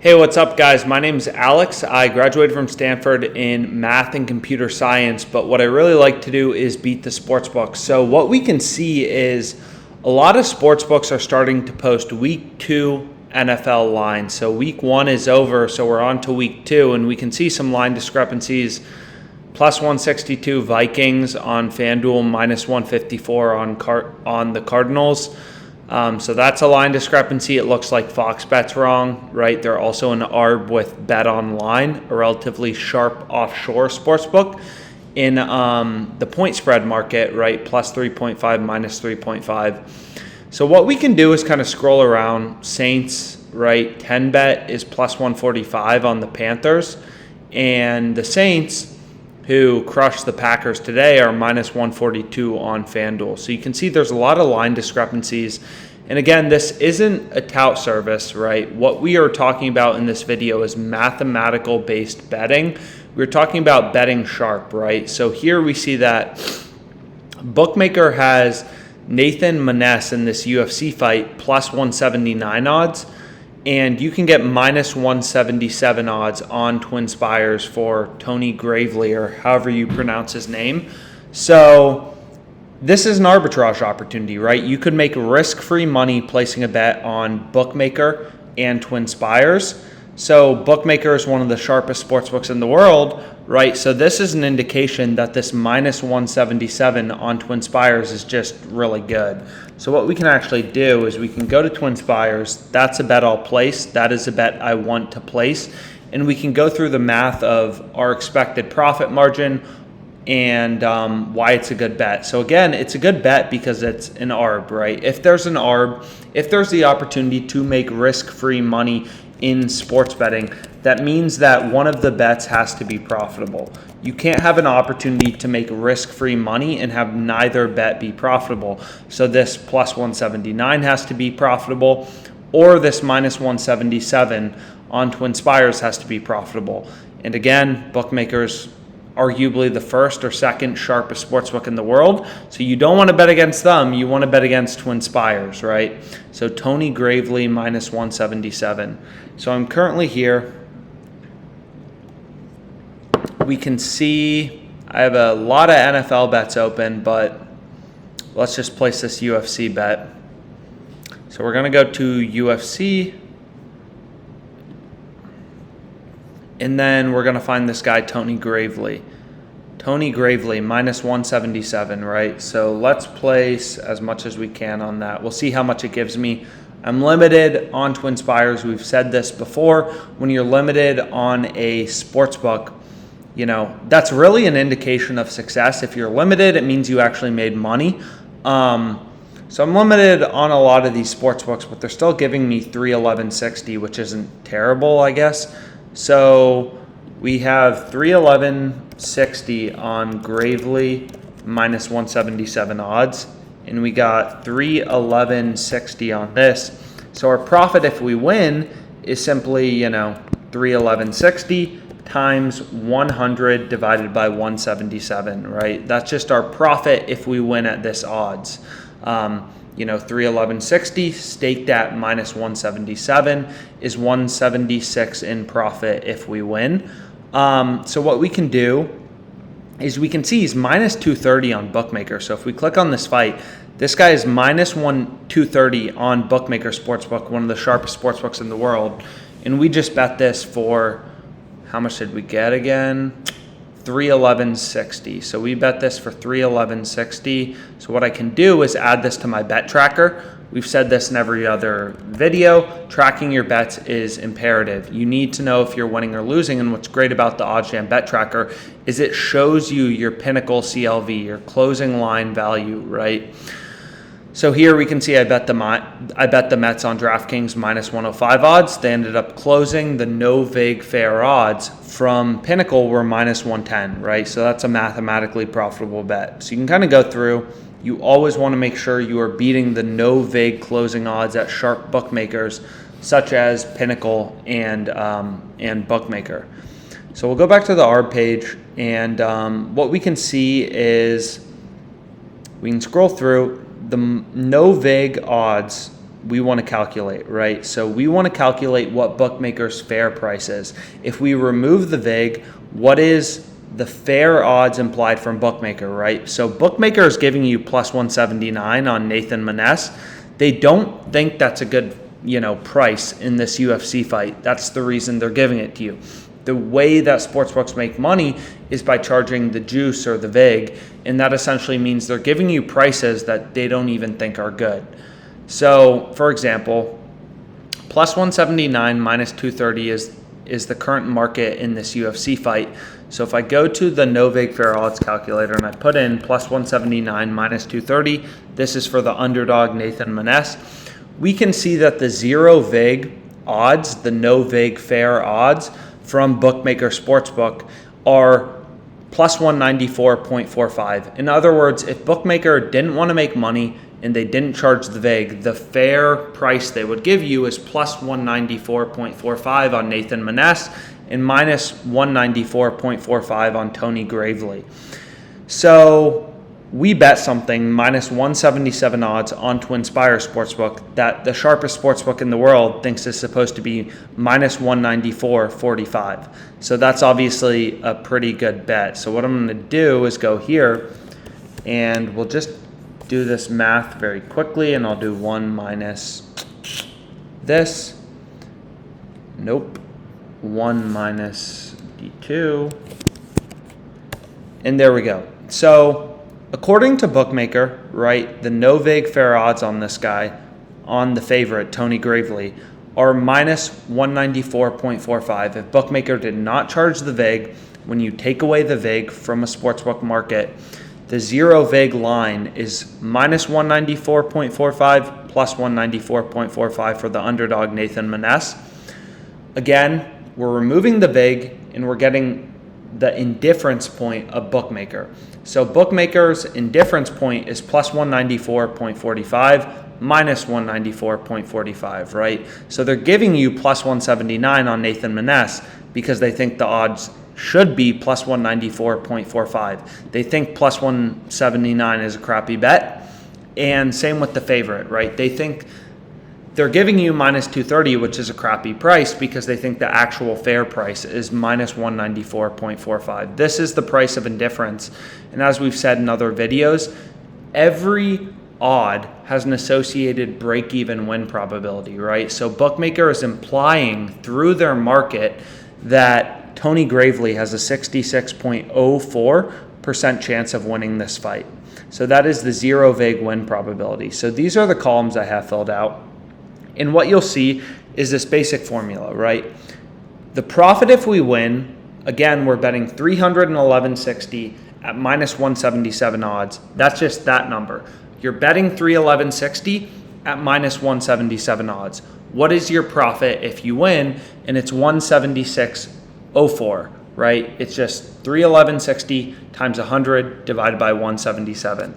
Hey, what's up, guys? My name's Alex. I graduated from Stanford in math and computer science, but what I really like to do is beat the sportsbook. So what we can see is a lot of sportsbooks are starting to post week 2 NFL lines. So week 1 is over, so we're on to week 2, and we can see some line discrepancies. Plus 162 Vikings on FanDuel, minus 154 on the Cardinals. So that's a line discrepancy. It looks like Fox bet's wrong, right? They're also an ARB with Bet Online, a relatively sharp offshore sportsbook in the point spread market, right? Plus 3.5, minus 3.5. So what we can do is kind of scroll around. Saints, right? 10 bet is plus 145 on the Panthers, and the Saints, who crushed the Packers today, are minus 142 on FanDuel. So you can see there's a lot of line discrepancies. And again, this isn't a tout service, right? What we are talking about in this video is mathematical based betting. We're talking about betting sharp, right? So here we see that BookMaker has Nathan Maness in this UFC fight plus 179 odds. And you can get minus 177 odds on Twinspires for Tony Gravely, or however you pronounce his name. So this is an arbitrage opportunity, right? You could make risk-free money placing a bet on BookMaker and Twinspires. So BookMaker is one of the sharpest sportsbooks in the world, right? So this is an indication that this minus 177 on Twinspires is just really good. So what we can actually do is we can go to Twinspires. That's a bet I'll place. That is a bet I want to place. And we can go through the math of our expected profit margin and why it's a good bet. So again, it's a good bet because it's an ARB, right? If there's an ARB, if there's the opportunity to make risk-free money in sports betting, that means that one of the bets has to be profitable. You can't have an opportunity to make risk-free money and have neither bet be profitable. So this plus 179 has to be profitable, or this minus 177 on Twinspires has to be profitable. And again, BookMaker's arguably the first or second sharpest sportsbook in the world. So you don't want to bet against them. You want to bet against Twinspires, right? So Tony Gravely minus 177. So I'm currently here. We can see I have a lot of NFL bets open, but let's just place this UFC bet. So we're going to go to UFC. And then we're going to find this guy, Tony Gravely. Tony Gravely, minus 177, right? So let's place as much as we can on that. We'll see how much it gives me. I'm limited on Twinspires. We've said this before. When you're limited on a sportsbook, you know, that's really an indication of success. If you're limited, it means you actually made money. So I'm limited on a lot of these sportsbooks, but they're still giving me 311.60, which isn't terrible, I guess. So we have 311.60 on Gravely, minus 177 odds, and we got 311.60 on this. So our profit if we win is simply, 311.60 times 100 divided by 177, right? That's just our profit if we win at this odds. 311.60 staked at minus 177 is 176 in profit if we win. So what we can do is we can see he's minus 230 on BookMaker. So if we click on this fight, this guy is minus 230 on BookMaker Sportsbook, one of the sharpest sportsbooks in the world. And we just bet this for, how much did we get again? 311.60. So we bet this for 311.60. So what I can do is add this to my bet tracker. We've said this in every other video. Tracking your bets is imperative. You need to know if you're winning or losing. And what's great about the OddsJam bet tracker is it shows you your Pinnacle CLV, your closing line value, right? So here we can see I bet the Mets on DraftKings minus 105 odds. They ended up closing. The no vig fair odds from Pinnacle were minus 110, right? So that's a mathematically profitable bet. So you can kind of go through. You always want to make sure you are beating the no vig closing odds at sharp bookmakers such as Pinnacle and BookMaker. So we'll go back to the ARB page, and what we can see is we can scroll through. The no vig odds we want to calculate, right? So we want to calculate what BookMaker's fair price is. If we remove the VIG, what is the fair odds implied from BookMaker, right? So BookMaker is giving you plus 179 on Nathan Maness. They don't think that's a good, price in this UFC fight. That's the reason they're giving it to you. The way that sportsbooks make money is by charging the juice or the VIG, and that essentially means they're giving you prices that they don't even think are good. So, for example, plus 179 minus 230 is the current market in this UFC fight. So if I go to the no VIG fair odds calculator and I put in plus 179 minus 230, this is for the underdog Nathan Maness, we can see that the zero VIG odds, the no VIG fair odds from BookMaker Sportsbook are plus 194.45. In other words, if BookMaker didn't want to make money and they didn't charge the VIG, the fair price they would give you is plus 194.45 on Nathan Maness and minus 194.45 on Tony Gravely. So we bet something minus 177 odds on Twinspires Sportsbook that the sharpest sportsbook in the world thinks is supposed to be minus 194.45. So that's obviously a pretty good bet. So what I'm going to do is go here and we'll just do this math very quickly, and I'll do 1 minus this. Nope. 1 minus D2. And there we go. So according to BookMaker, right, the no VIG fair odds on this guy, on the favorite, Tony Gravely, are minus 194.45. If BookMaker did not charge the VIG, when you take away the VIG from a sportsbook market, the zero VIG line is minus 194.45 plus 194.45 for the underdog Nathan Maness. Again, we're removing the VIG and we're getting the indifference point of BookMaker. So BookMaker's indifference point is plus 194.45 minus 194.45, right? So they're giving you plus 179 on Nathan Maness because they think the odds should be plus 194.45. They think plus 179 is a crappy bet. And same with the favorite, right? They think they're giving you minus 230, which is a crappy price because they think the actual fair price is minus 194.45. This is the price of indifference. And as we've said in other videos, every odd has an associated break-even win probability, right? So BookMaker is implying through their market that Tony Gravely has a 66.04% chance of winning this fight. So that is the zero VIG win probability. So these are the columns I have filled out. And what you'll see is this basic formula, right? The profit if we win, again, we're betting 311.60 at minus 177 odds. That's just that number. You're betting 311.60 at minus 177 odds. What is your profit if you win? And it's 176.04, right? It's just 311.60 times 100 divided by 177.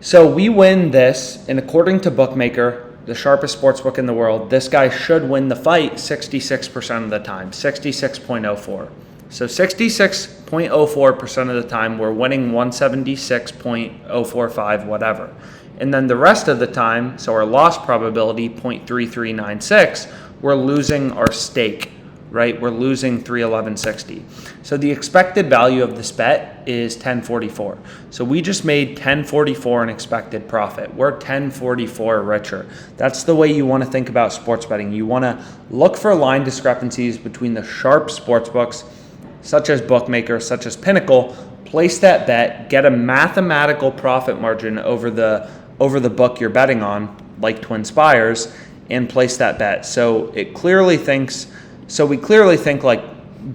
So we win this, and according to BookMaker, the sharpest sportsbook in the world, this guy should win the fight 66% of the time, 66.04. So 66.04% of the time, we're winning 176.045, whatever. And then the rest of the time, so our loss probability, 0.3396, we're losing our stake, right? We're losing 311.60. So the expected value of this bet is 1044. So we just made 1044 in expected profit. We're 1044 richer. That's the way you want to think about sports betting. You want to look for line discrepancies between the sharp sports books, such as BookMaker, such as Pinnacle, place that bet, get a mathematical profit margin over the book you're betting on, like Twinspires, and place that bet. So we clearly think, like,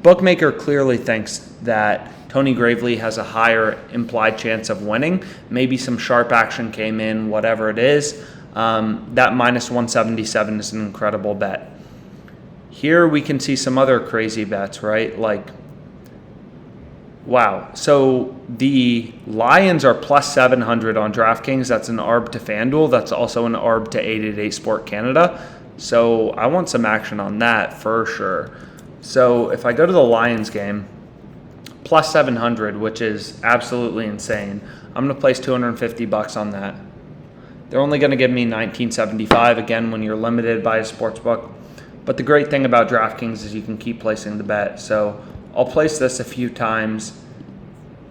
BookMaker clearly thinks that Tony Gravely has a higher implied chance of winning. Maybe some sharp action came in, whatever it is. That minus 177 is an incredible bet. Here we can see some other crazy bets, right? Like, wow. So the Lions are plus 700 on DraftKings. That's an ARB to FanDuel. That's also an ARB to 888 Sport Canada. So I want some action on that for sure. So if I go to the Lions game, plus 700, which is absolutely insane. I'm going to place $250 on that. They're only going to give me 1975 again when you're limited by a sportsbook. But the great thing about DraftKings is you can keep placing the bet. So I'll place this a few times.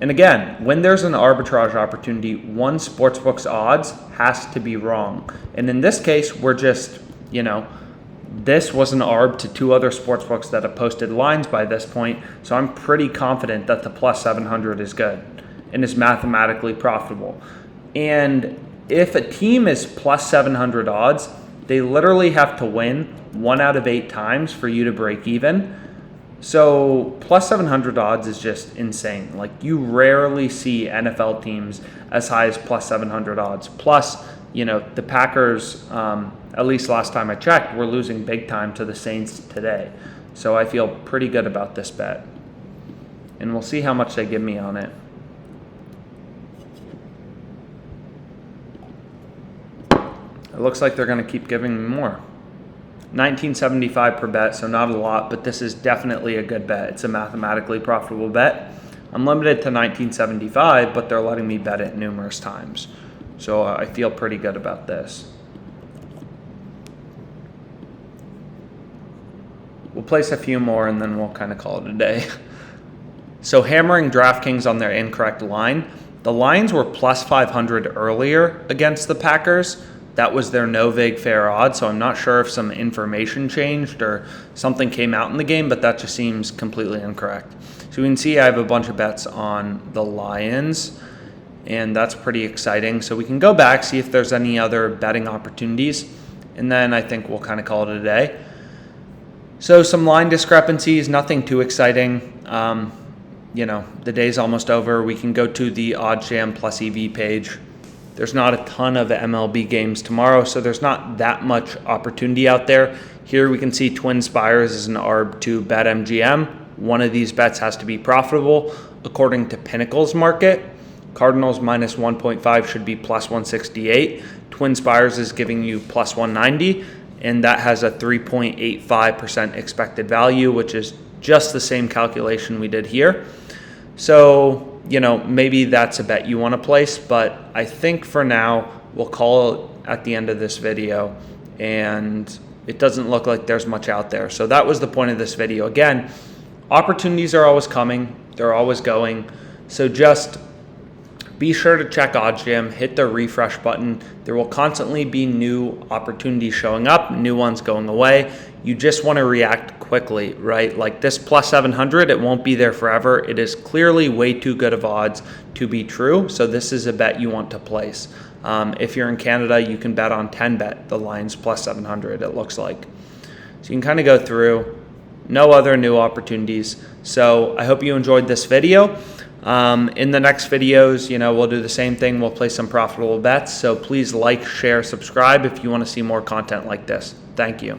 And again, when there's an arbitrage opportunity, one sportsbook's odds has to be wrong. And in this case, we're just, this was an arb to two other sportsbooks that have posted lines by this point. So I'm pretty confident that the plus 700 is good and is mathematically profitable. And if a team is plus 700 odds, they literally have to win 1 out of 8 times for you to break even. So plus 700 odds is just insane. Like, you rarely see NFL teams as high as plus 700 odds. Plus, the Packers, at least last time I checked, were losing big time to the Saints today. So I feel pretty good about this bet. And we'll see how much they give me on it. It looks like they're going to keep giving me more. 1975 per bet, so not a lot, but this is definitely a good bet. It's a mathematically profitable bet. I'm limited to 1975, but they're letting me bet it numerous times. So I feel pretty good about this. We'll place a few more and then we'll kind of call it a day. So hammering DraftKings on their incorrect line. The lines were plus 500 earlier against the Packers. That was their no vig fair odds, so I'm not sure if some information changed or something came out in the game, but that just seems completely incorrect. So we can see I have a bunch of bets on the Lions, and that's pretty exciting. So we can go back, see if there's any other betting opportunities, and then I think we'll kind of call it a day. So some line discrepancies, nothing too exciting. The day's almost over. We can go to the OddsJam plus EV page. There's not a ton of MLB games tomorrow, so there's not that much opportunity out there. Here we can see Twinspires is an arb to BetMGM. One of these bets has to be profitable. According to Pinnacle's market, Cardinals minus 1.5 should be plus 168. Twinspires is giving you plus 190, and that has a 3.85% expected value, which is just the same calculation we did here. So, maybe that's a bet you want to place, but I think for now, we'll call it at the end of this video, and it doesn't look like there's much out there. So that was the point of this video. Again, opportunities are always coming. They're always going. So just be sure to check OddsJam, hit the refresh button. There will constantly be new opportunities showing up, new ones going away. You just want to react quickly, right? Like this plus 700, it won't be there forever. It is clearly way too good of odds to be true. So this is a bet you want to place. If you're in Canada, you can bet on 10-bet, the Lions plus 700, it looks like. So you can kind of go through. No other new opportunities. So I hope you enjoyed this video. In the next videos, we'll do the same thing. We'll play some profitable bets. So please like, share, subscribe if you want to see more content like this. Thank you.